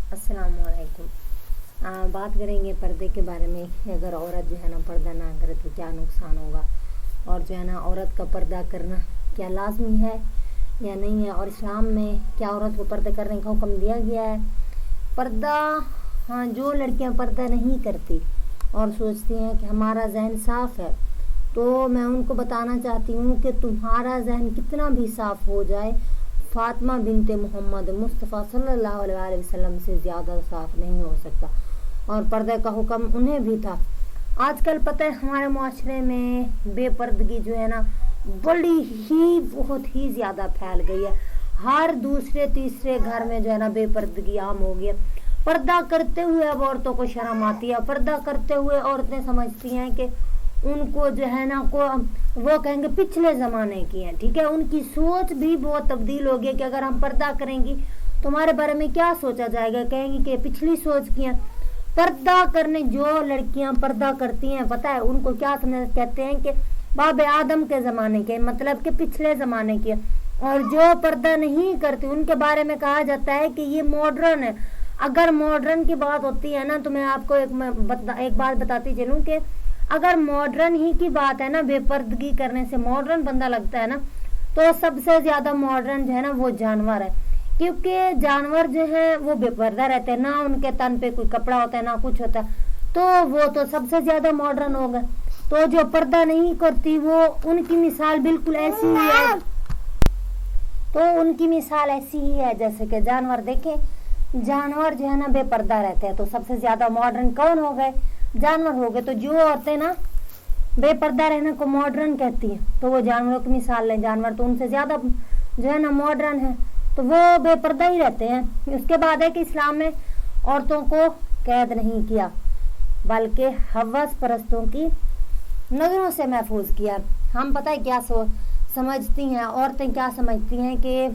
अस्सलाम वालेकुम। बात करेंगे पर्दे के बारे में। अगर औरत जो है ना पर्दा ना करे तो क्या नुकसान होगा, और जो है ना औरत का पर्दा करना क्या लाजमी है या नहीं है, और इस्लाम में क्या औरत को पर्दा करने का हुक्म दिया गया है। पर्दा, हाँ, जो लड़कियां पर्दा नहीं करती और सोचती हैं कि हमारा जहन साफ़ है, तो मैं उनको बताना चाहती हूँ कि तुम्हारा जहन कितना भी साफ़ हो जाए, फातिमा बिनते मोहम्मद मुस्तफ़ा सल्लल्लाहु अलैहि वसल्लम से ज़्यादा साफ़ नहीं हो सकता। और पर्दे का हुक्म उन्हें भी था। आजकल पता है हमारे माशरे में बेपर्दगी जो है ना बहुत ही ज़्यादा फैल गई है। हर दूसरे तीसरे घर में जो है ना बेपर्दगी आम हो गई है। पर्दा करते हुए अब औरतों को शर्म आती है। पर्दा करते हुए औरतें समझती हैं कि उनको जो है ना वो कहेंगे पिछले ज़माने की हैं, ठीक है। उनकी सोच भी बहुत तब्दील हो गई कि अगर हम पर्दा करेंगी तो हमारे बारे में क्या सोचा जाएगा, कहेंगी कि पिछली सोच की हैं। पर्दा करने जो लड़कियां पर्दा करती हैं, पता है उनको क्या कहते हैं कि बाब आदम के ज़माने के, मतलब कि पिछले ज़माने के। और जो पर्दा नहीं करती उनके बारे में कहा जाता है कि ये मॉडर्न है। अगर मॉडर्न की बात होती है ना, तो मैं आपको एक बात बताती चलूँ कि अगर मॉडर्न ही की बात है ना, बेपर्दगी करने से मॉडर्न बंदा लगता है ना, तो सबसे ज़्यादा मॉडर्न जो है ना वो जानवर है। क्योंकि जानवर जो है वो बेपर्दा रहते हैं, ना उनके तन पे कोई कपड़ा होता है ना कुछ होता है, तो वो तो सबसे ज़्यादा मॉडर्न होगा। तो जो पर्दा नहीं करती वो उनकी मिसाल बिल्कुल ऐसी ही है। तो उनकी मिसाल ऐसी ही है जैसे कि जानवर। देखें, जानवर जो है ना बेपर्दा रहते हैं, तो सबसे ज़्यादा मॉडर्न कौन हो गए? जानवर हो गए। तो जो औरतें ना बेपर्दा रहने को मॉडर्न कहती हैं, तो वो जानवरों की मिसाल लें। जानवर तो उनसे ज़्यादा जो है ना मॉडर्न है, तो वो बेपर्दा ही रहते हैं। उसके बाद है कि इस्लाम में औरतों को कैद नहीं किया, बल्कि हवस परस्तों की नज़रों से महफूज किया। हम पता है क्या समझती हैं औरतें, क्या समझती हैं कि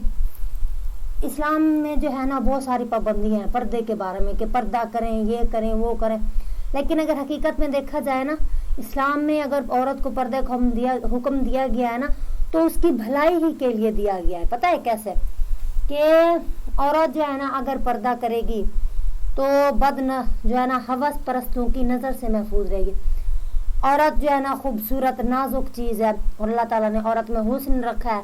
इस्लाम में जो है ना बहुत सारी पाबंदियाँ हैं पर्दे के बारे में, कि पर्दा करें, ये करें, वो करें। लेकिन अगर हकीकत में देखा जाए ना, इस्लाम में अगर औरत को पर्दे का हुक्म दिया गया है ना, तो उसकी भलाई ही के लिए दिया गया है। पता है कैसे? कि औरत जो है ना अगर पर्दा करेगी तो जो है ना हवस परस्तों की नज़र से महफूज रहेगी। औरत जो है ना खूबसूरत नाजुक चीज़ है, और अल्लाह ताला ने औरत में हुस्न रखा है।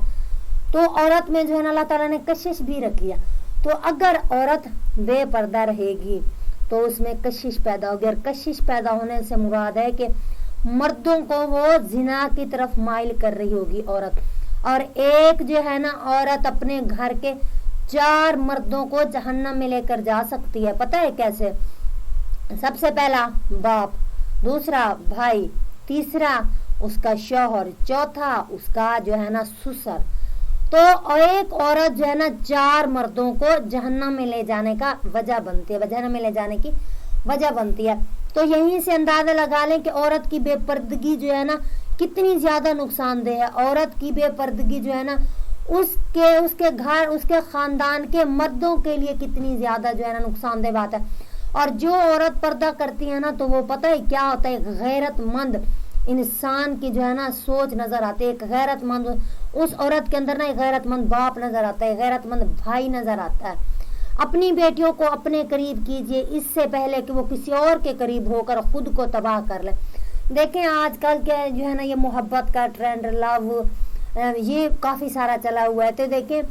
तो औरत में जो है ना अल्लाह ताला ने कशिश भी रखी है। तो अगर औरत बेपर्दा रहेगी तो उसमें कशिश पैदा होगी, और कशिश पैदा होने से मुराद है कि मर्दों को वो जिना की तरफ माइल कर रही होगी औरत। और एक जो है ना औरत अपने घर के 4 मर्दों को जहन्नम में लेकर जा सकती है। पता है कैसे? सबसे पहला बाप, दूसरा भाई, तीसरा उसका शौहर, चौथा उसका जो है ना ससुर। तो एक औरत जो है ना 4 मर्दों को जहन्नम में ले जाने का वजह बनती है, जहन्नम में ले जाने की वजह बनती है। तो यहीं से अंदाजा लगा लें कि औरत की बेपर्दगी जो है ना कितनी ज़्यादा नुकसानदेह है। औरत की बेपर्दगी जो है ना उसके घर, उसके ख़ानदान के मर्दों के लिए कितनी ज़्यादा जो है ना नुकसानदेह बात है। और जो औरत पर्दा करती है ना, तो वो पता है क्या होता है, गैरतमंद इंसान की जो है ना सोच नज़र आती है। एक गैरतमंद उस औरत के अंदर ना एक गैरतमंद बाप नज़र आता है, गैरतमंद भाई नज़र आता है। अपनी बेटियों को अपने करीब कीजिए इससे पहले कि वो किसी और के करीब होकर खुद को तबाह कर ले। देखें आजकल के जो है ना ये मोहब्बत का ट्रेंड, लव, ये काफ़ी सारा चला हुआ है। तो देखें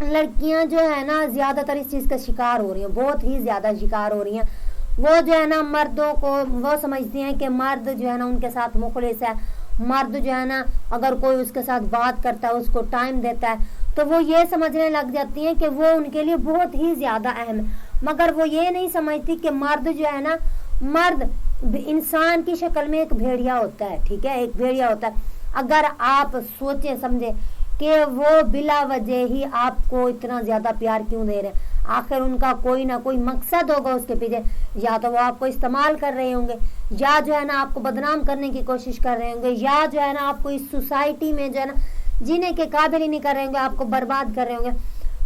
लड़कियां जो है ना ज़्यादातर इस चीज़ का शिकार हो रही हैं, बहुत ही ज़्यादा शिकार हो रही हैं। वो जो है ना मर्दों को वो समझती हैं कि मर्द जो है ना उनके साथ मुखलिस है। मर्द जो है ना अगर कोई उसके साथ बात करता है, उसको टाइम देता है, तो वो ये समझने लग जाती हैं कि वो उनके लिए बहुत ही ज़्यादा अहम है। मगर वो ये नहीं समझती कि मर्द जो है ना, मर्द इंसान की शक्ल में एक भेड़िया होता है, ठीक है, एक भेड़िया होता है। अगर आप सोचें समझे कि वो बिला वजह ही आपको इतना ज़्यादा प्यार क्यों दे रहे हैं, आखिर उनका कोई ना कोई मकसद होगा उसके पीछे। या तो वो आपको इस्तेमाल कर रहे होंगे, या जो है ना आपको बदनाम करने की कोशिश कर रहे होंगे, या जो है ना आपको इस सोसाइटी में जो है ना जीने के काबिल ही नहीं कर रहे होंगे, आपको बर्बाद कर रहे होंगे।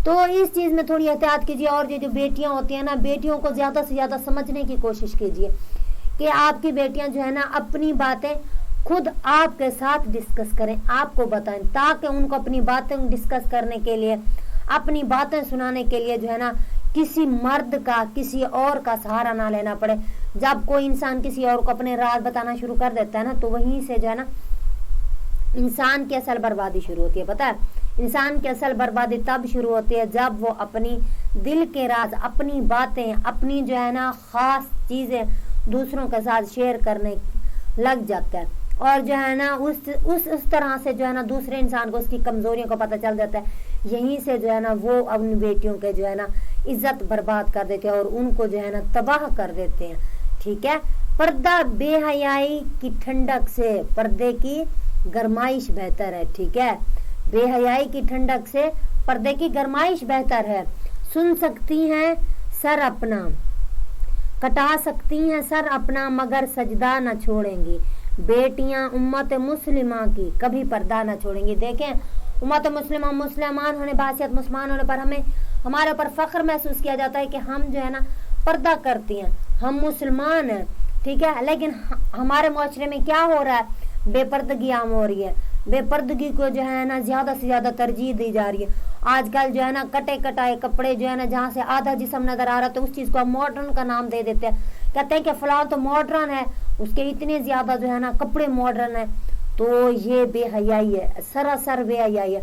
तो इस चीज़ में थोड़ी एहतियात कीजिए। और जो बेटियां होती हैं ना, बेटियों को ज़्यादा से ज़्यादा समझने की कोशिश कीजिए कि आपकी बेटियां जो है ना अपनी बातें खुद आपके साथ डिस्कस करें, आपको बताएं, ताकि उनको अपनी बातें डिस्कस करने के लिए, अपनी बातें सुनाने के लिए जो है ना किसी मर्द का, किसी और का सहारा ना लेना पड़े। जब कोई इंसान किसी और को अपने राज बताना शुरू कर देता है ना, तो वहीं से जो है ना इंसान की असल बर्बादी शुरू होती है। पता है, इंसान की असल बर्बादी तब शुरू होती है जब वो अपनी दिल के राज, अपनी बातें, अपनी जो है ना खास चीजें दूसरों के साथ शेयर करने लग जाता है, और जो है ना उस तरह से जो है ना दूसरे इंसान को उसकी कमजोरियों का पता चल जाता है। यहीं से जो है ना वो अपनी बेटियों के जो है ना इज्जत बर्बाद कर देते हैं और उनको जो है ना तबाह कर देते हैं। ठीक है, पर्दा बेहयाई की ठंडक से पर्दे की गरमाइश बेहतर है। ठीक है, बेहयाई की ठंडक से पर्दे की गरमाइश बेहतर है। सुन सकती हैं सर अपना, कटा सकती हैं सर अपना, मगर सजदा न छोड़ेंगी। बेटियां उम्मत मुस्लिमा की कभी पर्दा न छोड़ेंगी। देखें, उम्मत मुस्लिमा, मुसलमान होने, बासियत मुसलमान होने पर हमें हमारे ऊपर फख्र महसूस किया जाता है कि हम जो है ना पर्दा करती हैं, हम मुसलमान हैं। ठीक है, लेकिन हमारे माशरे में क्या हो रहा है, बेपर्दगी आम हो रही है। बेपर्दगी को जो है ना ज्यादा से ज्यादा तरजीह दी जा रही है। आजकल जो है ना कटे कटाए कपड़े जो है ना जहाँ से आधा जिस्म नजर आ रहा है, तो उस चीज को मॉडर्न का नाम दे देते हैं। कहते हैं कि फलां तो मॉडर्न है, उसके इतने ज्यादा जो है ना कपड़े मॉडर्न है। तो ये बेहयाई है, सरासर बेहयाई है।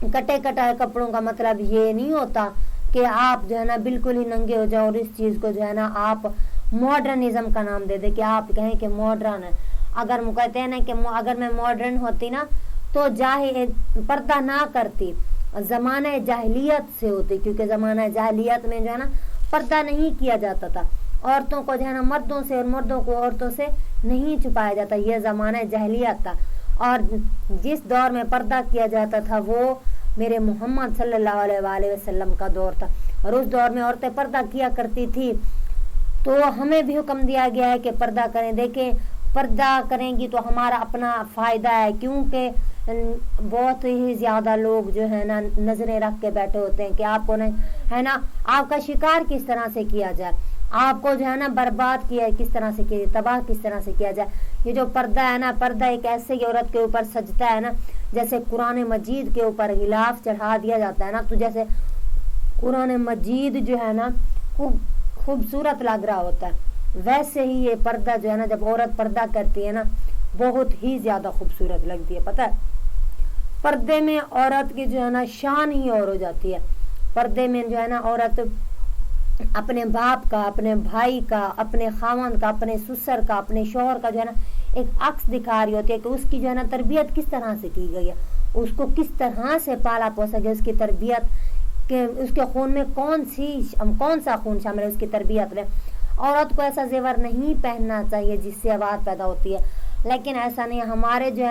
कटे कटाए कपड़ों का मतलब ये नहीं होता कि आप जो है ना बिल्कुल ही नंगे हो जाओ और इस चीज को जो है ना आप मॉडर्निज्म का नाम दे दे, कि आप कहें कि मॉडर्न है। अगर वो कहते हैं ना कि अगर मैं मॉडर्न होती ना तो पर्दा ना करती, जमाना जाहिलियत से होती, क्योंकि जमाना जाहिलियत में जो है ना पर्दा नहीं किया जाता था। औरतों को जो है ना मर्दों से और मर्दों को औरतों से नहीं छुपाया जाता, यह जमाना जाहिलियत था। और जिस दौर में पर्दा किया जाता था वो मेरे मोहम्मद सल्लल्लाहु अलैहि वसल्लम का दौर था, और उस दौर में औरतें पर्दा किया करती थी। तो हमें भी हुक्म दिया गया है कि पर्दा करें। देखें, पर्दा करेंगी तो हमारा अपना फायदा है, क्योंकि बहुत ही ज्यादा लोग जो है ना नजरें रख के बैठे होते हैं कि आपको नहीं है ना आपका शिकार किस तरह से किया जाए, आपको जो है ना बर्बाद किया किस तरह से किया, तबाह किस तरह से किया जाए। ये जो पर्दा है ना, पर्दा एक ऐसे औरत के ऊपर सजता है ना जैसे कुरान मजीद के ऊपर गिलाफ चढ़ा दिया जाता है ना, तो जैसे कुरान मजीद जो है ना खूबसूरत लग रहा होता है, वैसे ही ये पर्दा जो है ना जब औरत पर्दा करती है ना बहुत ही ज्यादा खूबसूरत लगती है। पता है, पर्दे में औरत की जो है ना शान ही और हो जाती है। पर्दे में जो है ना औरत अपने बाप का, अपने भाई का, अपने खावंद का, अपने ससुर का, अपने शौहर का जो है ना एक अक्स दिखा रही होती है कि उसकी जो है ना तरबियत किस तरह से की गई है, उसको किस तरह से पाला पोसा गया, उसकी तरबियत के उसके खून में कौन सा खून शामिल है उसकी तरबियत में। औरत को ऐसा जेवर नहीं पहनना चाहिए जिससे आवाज पैदा होती है, लेकिन ऐसा नहीं, हमारे जो है